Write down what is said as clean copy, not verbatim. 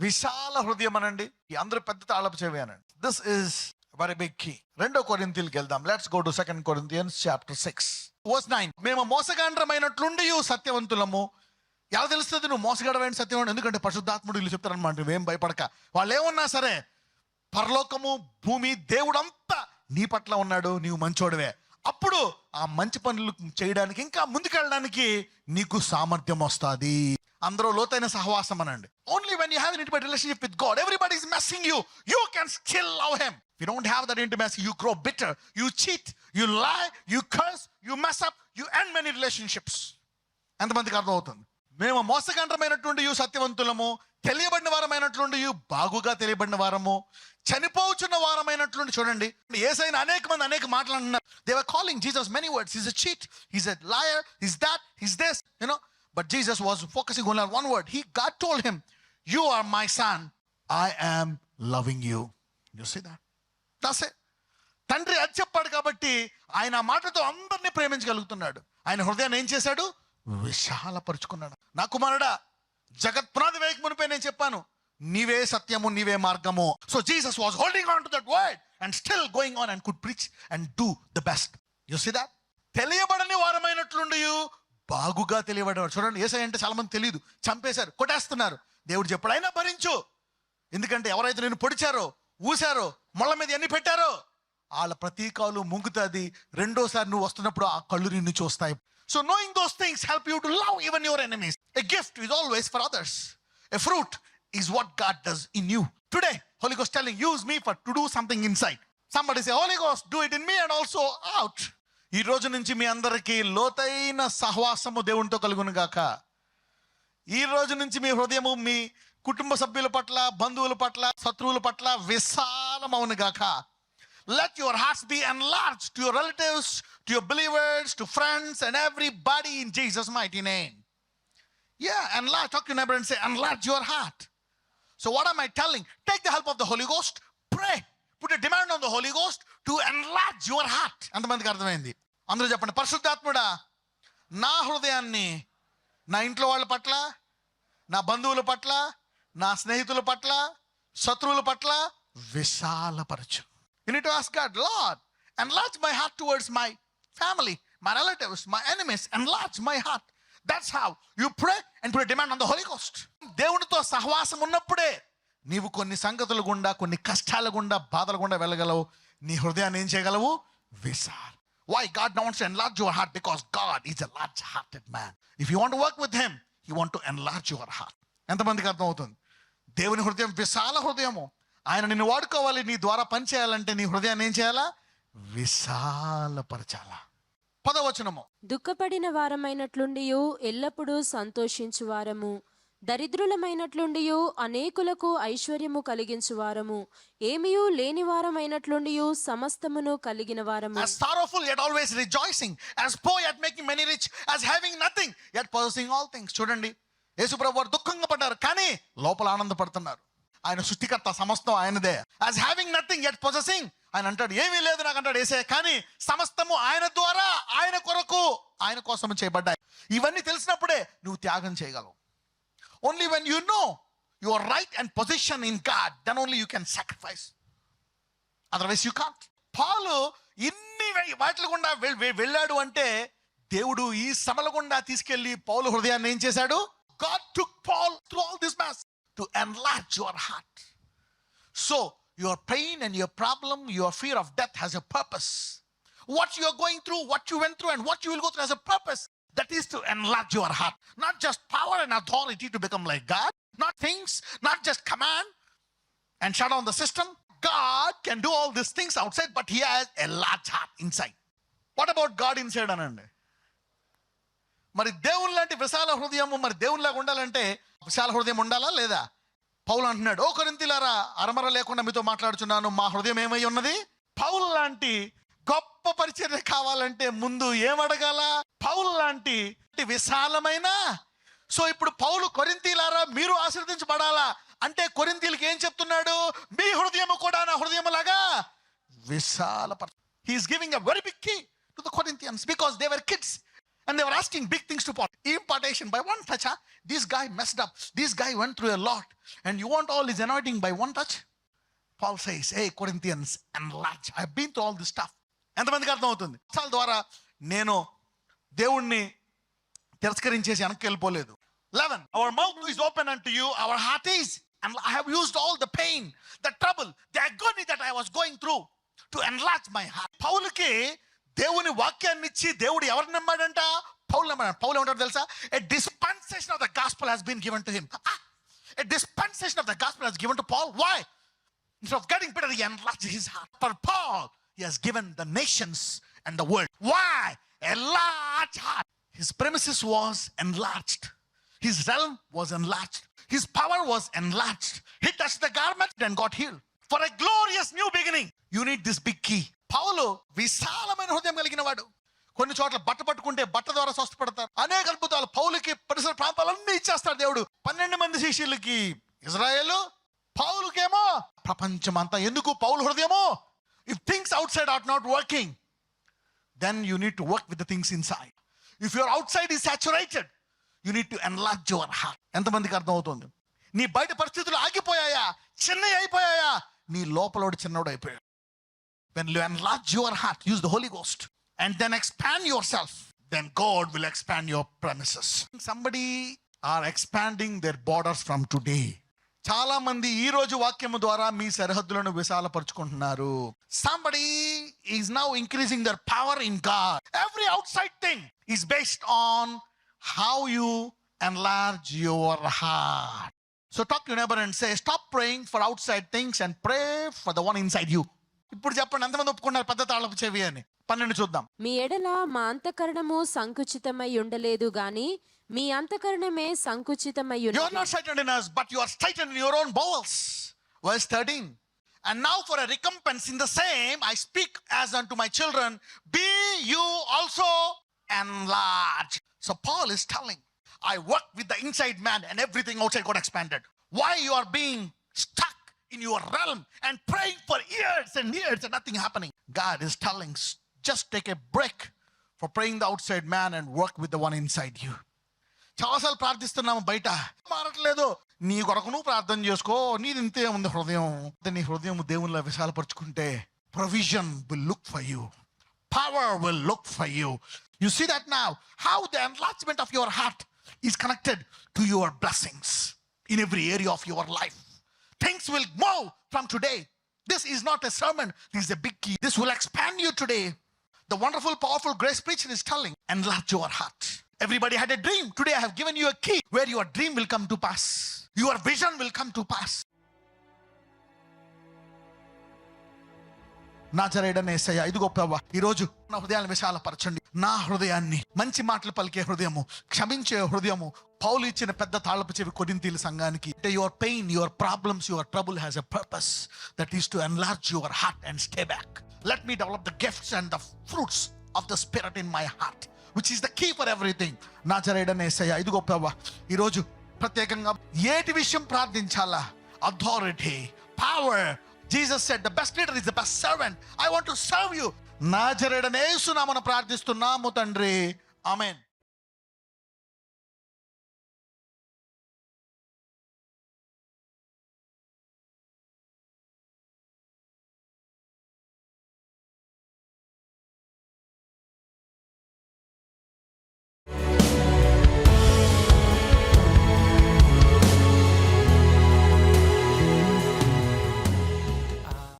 విశాల హృదయం అనండి. ఈ అందరూ పెద్ద తాళపు చెవి అనండి. This is very big key. 2 కొరింథీయులకు వెళ్దాం. Let's go to 2 Corinthians chapter 6 verse 9. మేము మోసగాండ్రమైనట్లుండి సత్యవంతులము. ఎలా తెలుస్తుంది నువ్వు మోసగాడమైన సత్యవంతుడు? ఎందుకంటే పరిశుద్ధాత్ముడు వీళ్ళు చెప్తారనమాట. నువ్వేం భయపడక. వాళ్ళు ఏమన్నా సరే, పరలోకము భూమి దేవుడంతా నీ పట్ల ఉన్నాడు, నీవు మంచోడివే. అప్పుడు ఆ మంచి పనులు చేయడానికి, ఇంకా ముందుకెళ్ళడానికి నీకు సామర్థ్యం వస్తుంది. అందరూ లోతైన సహవాసం అనండి. Only when you have an intimate relationship with God, everybody is messing you, you can still love him. If you don't have that intimacy, you grow bitter, you cheat, you lie, you curse, you mess up, you end many relationships. ఎంతమందికి అర్థం అవుతుంది? మేము మోసగండ్రమైనటువంటి సత్యవంతులము, తెలియబడిన వారమైనటువంటి బాగుగా తెలియబడిన వారము, చనిపోచున్న వారమైనటువంటి. చూడండి, యేసయ్యను అనేక మంది అనేక మాట్లాడుతున్నారు. They were calling Jesus many words. He's a cheat, he's a liar, he's that, he's this, But Jesus was focusing only on one word. God told him, you are my son, I am loving you. You see that? That's it. తండ్రి అది చెప్పాడు కాబట్టి ఆయన మాటతో అందరినీ ప్రేమించగలుగుతున్నాడు. ఆయన హృదయాన్ని ఏం చేశాడు? విశాలపరుచుకున్నాడు. నా కుమారుడా, జగత్ పునాది వేయక మునిపే నేను చెప్పాను, నీవే సత్యము, నీవే మార్గము. So Jesus was holding on to that word and still going on and could preach and do the best. You see that? తెలియబడని వారమైనట్లుండి బాగుగా తెలియబడేవాడు. చూడండి, యేసయ్య అంటే చాలా మంది తెలియదు, చంపేశారు, కొట్టేస్తున్నారు. దేవుడు చెప్పాడు, అయినా భరించు. ఎందుకంటే ఎవరైతే నేను పొడిచారో, ఊసారో, మొళ్ళ మీద ఎన్ని పెట్టారో వాళ్ళ ప్రతీకాలు ముంగుతుంది. రెండోసారి నువ్వు వస్తున్నప్పుడు ఆ కళ్ళు నిన్ను చూస్తాయి. So knowing those things help you to love even your enemies. A gift is always for others. A fruit is what God does in you. Today, Holy Ghost telling, use me to do something inside. Somebody say, Holy Ghost, do it in me and also out. ఈ రోజు నుంచి మీ అందరికీ లోతైన సహవాసము దేవునితో కలుగును గాక. ఈ రోజు నుంచి మీ హృదయము మీ కుటుంబ సభ్యుల పట్ల, బంధువుల పట్ల, శత్రువుల పట్ల విశాలమవును గాక. Let your hearts be enlarged to your relatives, to your believers, to friends and everybody in Jesus' mighty name. Yeah, enlarge. Talk to your neighbor and say, enlarge your heart. So what am I telling? Take the help of the Holy Ghost. Pray. Put a demand on the Holy Ghost to enlarge your heart. ఎంతమందికి అర్థమైంది? అందరూ చెప్పండి, పరిశుద్ధాత్ముడా, నా హృదయాన్ని నా ఇంట్లో వాళ్ళ పట్ల, నా బంధువుల పట్ల, నా స్నేహితుల పట్ల, శత్రువుల పట్ల విశాలపరచు. You need to ask God, Lord, enlarge my heart towards my family, my relatives, my enemies. Enlarge my heart. That's how you pray and put a demand on the Holy Ghost. దేవునితో సహవాసం ఉన్నప్పుడే నీవు కొన్ని సంగతుల గుండా, కొన్ని కష్టాల గుండా, బాధల గుండా వెళ్ళగలవు. నీ హృదయాన్ని ఏం చేయగలవు? విశాల. Why God wants to enlarge your heart? Because God is a large-hearted man. If you want to work with him, you want to enlarge your heart. ఎంతమందికి అర్థం అవుతుంది? దేవుని హృదయం విశాల హృదయము. ఆయన నిన్ను వాడుకోవాలి, నీ ద్వారా పని చేయాలంటే నీ హృదయాన్ని ఏం చేయాలా? విశాలపరచాలా. 10వ వచనము, దుఃఖపడిన వారమైనట్లుండియు ఎల్లప్పుడూ సంతోషించు వారము, దరిద్రులమైనట్లుండియు అనేకులకు ఐశ్వర్యము కలిగించు వారము, ఏమియూ లేని వారమైనట్లుండియు సమస్తమును కలిగిన వారము. As sorrowful yet always rejoicing, as poor yet making many rich, as having nothing yet possessing all things. చూడండి, యేసుప్రభు వారు దుఃఖంగా పడ్డారు, కానీ లోపల ఆనందపడుతున్నారు. ఆయన సృష్టికర్త, సమస్తం ఆయనదే. As having nothing yet possessing, ఆయన అంటాడు ఏమీ లేదు నాకు అంటాడు యేసయ్య, కానీ సమస్తము ఆయన ద్వారా, ఆయన కొరకు, ఆయన కోసం చేయబడ్డాయి. ఇవన్నీ తెలిసినప్పుడే నువ్వు త్యాగం చేయగలవు. Only when you know your right and position in God, then only you can sacrifice. Otherwise you can't. పాలు ఇన్ని వాటిల గుండా వెళ్ళాడు అంటే దేవుడు ఈ శ్రమల గుండా తీసుకెళ్లి పౌలు హృదయాన్ని ఏం చేశాడు? God took Paul through all this mess to enlarge your heart. So your pain and your problem, your fear of death has a purpose. What you are going through, what you went through and what you will go through has a purpose. That is to enlarge your heart. Not just power and authority to become like God. Not things, not just command and shut down the system. God can do all these things outside, but he has a large heart inside. What about God inside అనండి? మరి దేవుని లాంటి విశాల హృదయము, మరి దేవునిలాగా ఉండాలంటే విశాల హృదయం ఉండాలా లేదా? పౌలు అంటున్నాడు, ఓ కొరింథీయులారా, అరమర లేకుండా మీతో మాట్లాడుచున్నాను, మా హృదయం ఏమై ఉన్నది? పౌలు లాంటి గొప్ప పరిచర్య కావాలంటే ముందు ఏమడగాల? పౌలు లాంటి విశాలమైన. సో ఇప్పుడు పౌలు, కొరింథీయులారా మీరు ఆశీర్వదించబడాలా అంటే కొరింథీయులకి ఏం చెప్తున్నాడు? మీ హృదయము కూడా నా హృదయము లాగా విశాలపరచు. He is giving a very big key to the Corinthians because they were kids And they were asking big things to Paul. Impartation by one touch, huh? This guy messed up. This guy went through a lot. And you want all his anointing by one touch? Paul says, hey Corinthians, enlarge. I've been through all this stuff. ఎంతమందికి అర్థం అవుతుంది? చాల ద్వారా నేను దేవుణ్ణి తిరస్కరించేసి వెనక్కి వెళ్ళిపోలేదు. 11. Our mouth is open unto you. Our heart is. And I have used all the pain, the trouble, the agony that I was going through to enlarge my heart. పౌలుకి దేవుని వాక్యాన్ని ఇచ్చి దేవుడు ఎవరిని నమ్మాడంట? పౌలు నమ్మాడు. పౌలు ఏమంటాడు తెలుసా? A dispensation of the gospel has been given to him. A dispensation of the gospel has given to Paul. Why? Instead of getting better, he enlarged his heart. For Paul, he has given the nations and the world. Why? A large heart. His premises was enlarged. His realm was enlarged. His power was enlarged. He touched the garment and got healed. For a glorious new beginning, you need this big key. పౌలు విశాలమైన హృదయం కలిగిన వాడు. కొన్ని చోట్ల బట్ట పట్టుకుంటే బట్ట ద్వారా స్వస్థపడతారు. అనేక అద్భుతాలు. పౌలుకి పరిసర ప్రాంతాలన్నీ ఇచ్చేస్తాడు దేవుడు. 12 మంది శిష్యులకి ఇజ్రాయేలు, పౌలుకేమో ప్రపంచమంతా. ఎందుకు? పౌలు హృదయమో. If things outside are not working, then you need to work with the things inside. If your outside is saturated, you need to enlarge your heart. ఎంతమందికి అర్థం అవుతుంది? నీ బయట పరిస్థితులు ఆగిపోయాయా? చిన్నవి అయిపోయాయా? నీ లోపలోడు చిన్నోడు అయిపోయాడు. When you enlarge your heart, use the Holy Ghost, and then expand yourself, then God will expand your premises. Somebody are expanding their borders from today. చాలా మంది ఈ రోజు వాక్యము ద్వారా మీ సరిహద్దులను విశాలపరుచుకుంటున్నారు. Somebody is now increasing their power in God. Every outside thing is based on how you enlarge your heart. So talk to your neighbor and say, stop praying for outside things and pray for the one inside you. ఇప్పుడు చెప్పండి, ఎంతమంది ఒప్పుకున్నారు పెద్ద తాళపు చెవి అని? 12 చూద్దాం. మీ ఎడల మా అంతఃకరణము సంకుచితమై ఉండలేదు గాని మీ అంతఃకరణమే సంకుచితమై You are ఉన్నది. not straightened in us, but you are straightened in your own bowels. Verse 13. And now for a recompense in the same, I speak as unto my children, be you also enlarged. So Paul is telling, I work with the inside man and everything outside got expanded. Why you are being stuck in your realm and praying for years and years and nothing happening? God is telling, just take a break for praying the outside man and work with the one inside you. చాలాసార్లు ప్రార్థిస్తున్నాము, బయట మారట్లేదు. నీ కొరకు నువ్వు ప్రార్థన చేసుకో, నీది ఇంతే ఉంది హృదయం. నీ హృదయం దేవునిలో విశాలపరుచుకుంటే provision will look for you, power will look for you. You see that now, how the enlargement of your heart is connected to your blessings in every area of your life. Things will move from today. This is not a sermon, this is a big key. This will expand you today. The wonderful, powerful grace preacher is telling, enlarge your heart. Everybody had a dream. Today I have given you a key where your dream will come to pass. Your vision will come to pass. నాజరేయుడైన యేసయ్యా, ఇదిగో ప్రభువా, ఈరోజు నా హృదయాన్ని విశాలపరచండి. నా హృదయాన్ని, మంచి మాటలు పలికే హృదయము, క్షమించే హృదయము. పౌలు ఇచ్చిన పెద్ద తాళపు చెవి కొరింథీయుల సంఘానికి. Your pain, your problems, your trouble has a purpose, that is to enlarge your heart and stay back. Let me develop the gifts and the fruits of the Spirit in my heart, which is the key for everything. నాజరేయుడైన యేసయ్యా, ఇదిగో ప్రభువా, ఈరోజు ప్రత్యేకంగా ఏటి విషయం ప్రార్థించాలా? Authority, power. Jesus said the best leader is the best servant. I want to serve you. నాజరేయుడైన యేసు నామమున ప్రార్థిస్తున్నాము తండ్రి. ఆమేన్.